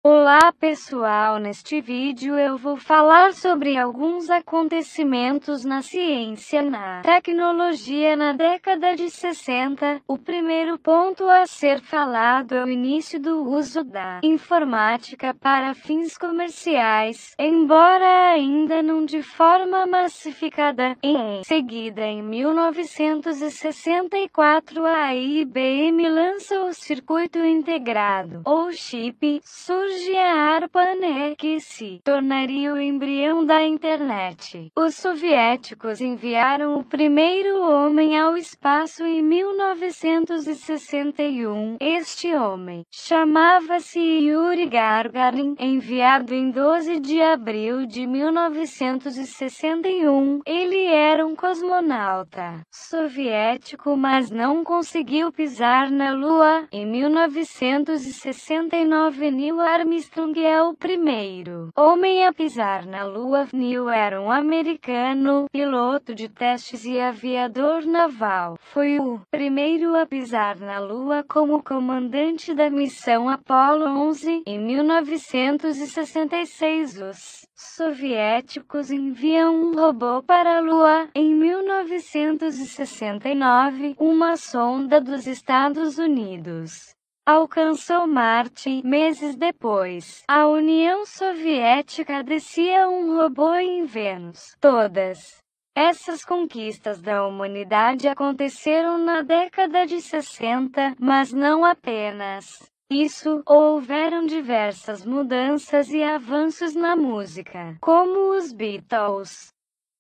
Olá pessoal, neste vídeo eu vou falar sobre alguns acontecimentos na ciência e na tecnologia na década de 60. O primeiro ponto a ser falado é o início do uso da informática para fins comerciais, embora ainda não de forma massificada. Em seguida, em 1964, a IBM lança o circuito integrado, ou chip. Surge a ARPANET, que se tornaria o embrião da internet. Os soviéticos enviaram o primeiro homem ao espaço em 1961. Este homem chamava-se Yuri Gagarin, enviado em 12 de abril de 1961. Ele era um cosmonauta soviético, mas não conseguiu pisar na Lua. Em 1969, Neil Armstrong é o primeiro homem a pisar na Lua. Neil era um americano, piloto de testes e aviador naval. Foi o primeiro a pisar na Lua como comandante da missão Apollo 11. Em 1966, os soviéticos enviam um robô para a Lua. Em 1969, uma sonda dos Estados Unidos alcançou Marte. Meses depois, a União Soviética descia um robô em Vênus. Todas essas conquistas da humanidade aconteceram na década de 60, mas não apenas isso. Houveram diversas mudanças e avanços na música, como os Beatles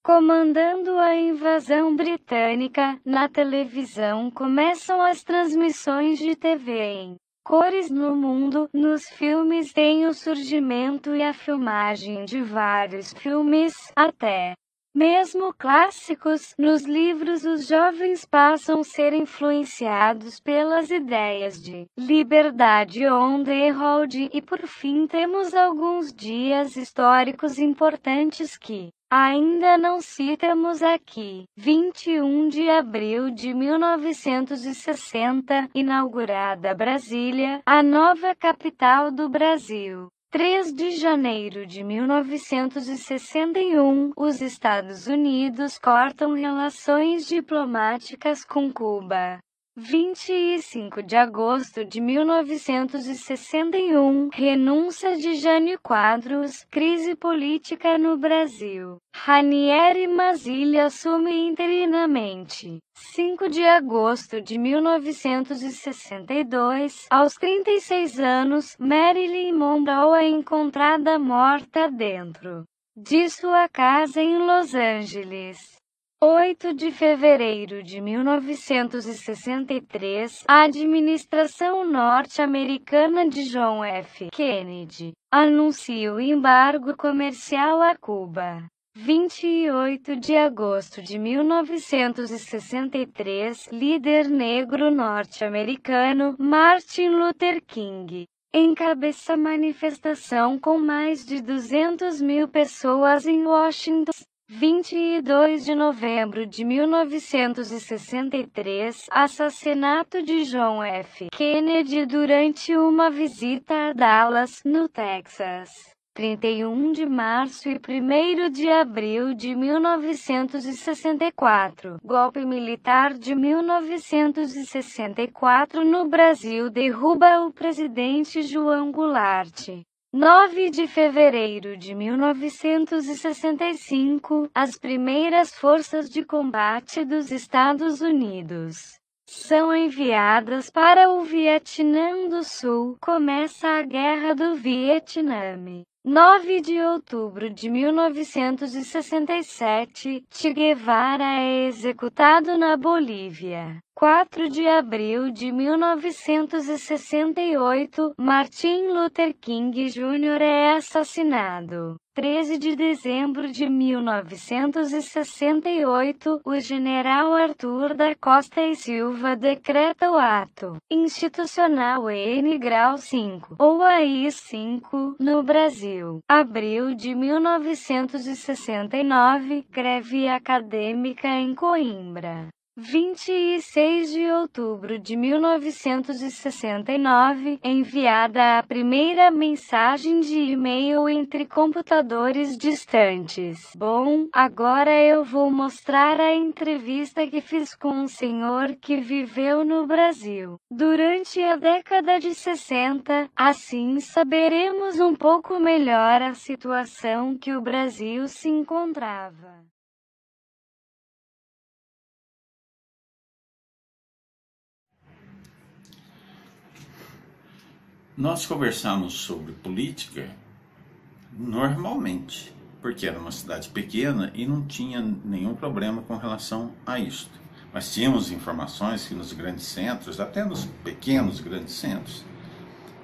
comandando a invasão britânica. Na televisão começam as transmissões de TV em cores no mundo. Nos filmes tem o surgimento e a filmagem de vários filmes, até mesmo clássicos. Nos livros, os jovens passam a ser influenciados pelas ideias de liberdade on the road. E por fim temos alguns dias históricos importantes que ainda não citamos aqui. 21 de abril de 1960, inaugurada Brasília, a nova capital do Brasil. 3 de janeiro de 1961, os Estados Unidos cortam relações diplomáticas com Cuba. 25 de agosto de 1961, renúncia de Jânio Quadros, crise política no Brasil. Ranieri Mazzilli assume interinamente. 5 de agosto de 1962, aos 36 anos, Marilyn Monroe é encontrada morta dentro de sua casa em Los Angeles. 8 de fevereiro de 1963, a administração norte-americana de John F. Kennedy anuncia o embargo comercial a Cuba. 28 de agosto de 1963, líder negro norte-americano, Martin Luther King, encabeça manifestação com mais de 200 mil pessoas em Washington. 22 de novembro de 1963, assassinato de John F. Kennedy durante uma visita a Dallas, no Texas. 31 de março e 1º de abril de 1964, golpe militar de 1964 no Brasil derruba o presidente João Goulart. 9 de fevereiro de 1965, as primeiras forças de combate dos Estados Unidos são enviadas para o Vietnã do Sul. Começa a Guerra do Vietnã. 9 de outubro de 1967, Che Guevara é executado na Bolívia. 4 de abril de 1968, Martin Luther King Jr. é assassinado. 13 de dezembro de 1968, o general Arthur da Costa e Silva decreta o ato institucional N grau 5, ou AI-5, no Brasil. Abril de 1969, greve acadêmica em Coimbra. 26 de outubro de 1969, enviada a primeira mensagem de e-mail entre computadores distantes. Bom, agora eu vou mostrar a entrevista que fiz com um senhor que viveu no Brasil durante a década de 60, assim saberemos um pouco melhor a situação que o Brasil se encontrava. Nós conversamos sobre política normalmente, porque era uma cidade pequena e não tinha nenhum problema com relação a isto. Mas tínhamos informações que nos grandes centros, até nos pequenos grandes centros,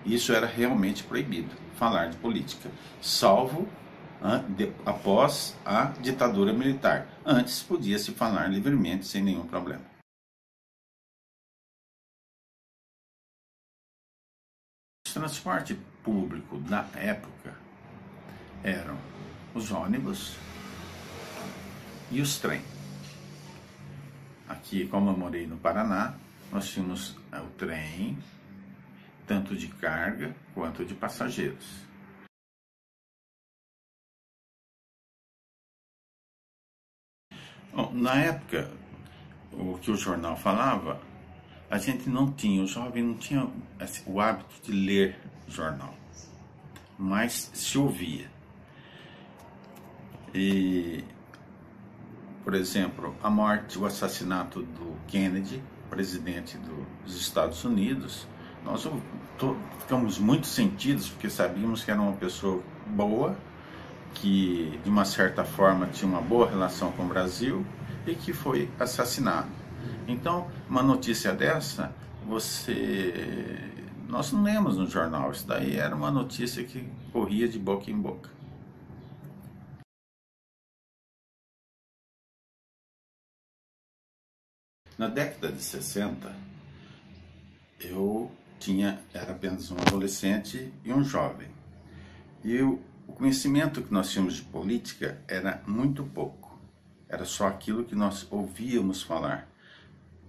isso era realmente proibido, falar de política, salvo após a ditadura militar. Antes podia-se falar livremente, sem nenhum problema. O transporte público da época eram os ônibus e os trens. Aqui, como eu morei no Paraná, nós tínhamos o trem, tanto de carga quanto de passageiros. Bom, na época, o que o jornal falava, a gente não tinha, o jovem não tinha o hábito de ler jornal, mas se ouvia. E, por exemplo, a morte, o assassinato do Kennedy, presidente dos Estados Unidos, nós ficamos muito sentidos, porque sabíamos que era uma pessoa boa, que de uma certa forma tinha uma boa relação com o Brasil e que foi assassinado. Então, uma notícia dessa, nós não lemos no jornal, isso daí era uma notícia que corria de boca em boca. Na década de 60, eu era apenas um adolescente e um jovem. E o conhecimento que nós tínhamos de política era muito pouco. Era só aquilo que nós ouvíamos falar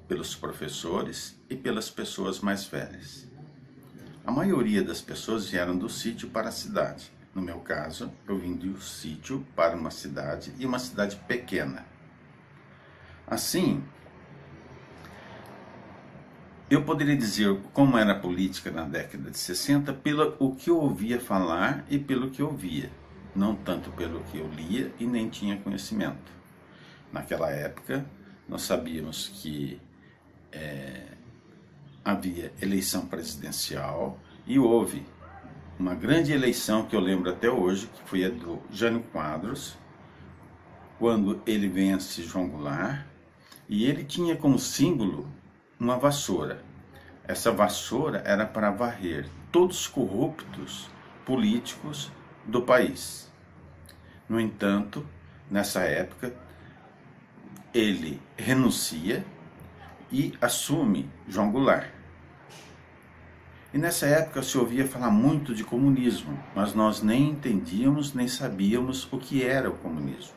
pelos professores e pelas pessoas mais velhas. A maioria das pessoas vieram do sítio para a cidade. No meu caso, eu vim do sítio para uma cidade, e uma cidade pequena. Assim, eu poderia dizer como era a política na década de 60 pelo o que eu ouvia falar e pelo que eu via, não tanto pelo que eu lia e nem tinha conhecimento. Naquela época, nós sabíamos que havia eleição presidencial e houve uma grande eleição que eu lembro até hoje, que foi a do Jânio Quadros, quando ele vence João Goulart, e ele tinha como símbolo uma vassoura. Essa vassoura era para varrer todos os corruptos políticos do país. No entanto, nessa época, ele renuncia e assume João Goulart. E nessa época se ouvia falar muito de comunismo, mas nós nem entendíamos, nem sabíamos o que era o comunismo.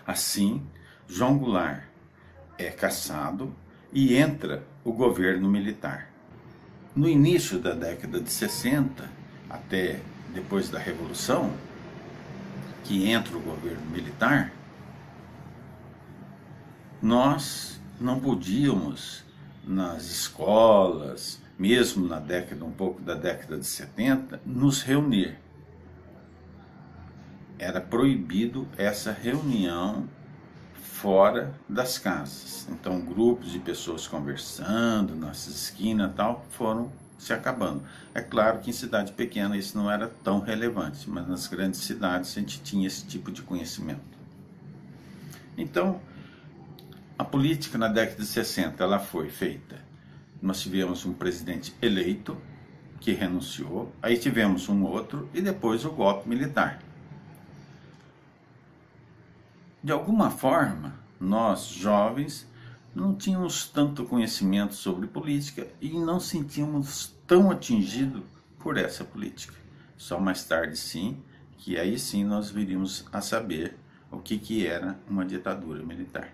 Assim, João Goulart é cassado e entra o governo militar. No início da década de 60, até depois da Revolução, que entra o governo militar, nós não podíamos, nas escolas, mesmo um pouco da década de 70, nos reunir. Era proibido essa reunião fora das casas. Então, grupos de pessoas conversando nas esquinas e tal foram se acabando. É claro que em cidade pequena isso não era tão relevante, mas nas grandes cidades a gente tinha esse tipo de conhecimento. Então, a política na década de 60 ela foi feita. Nós tivemos um presidente eleito que renunciou, aí tivemos um outro e depois o golpe militar. De alguma forma, nós jovens não tínhamos tanto conhecimento sobre política e não sentíamos tão atingidos por essa política. Só mais tarde sim, que aí sim nós viríamos a saber o que era uma ditadura militar.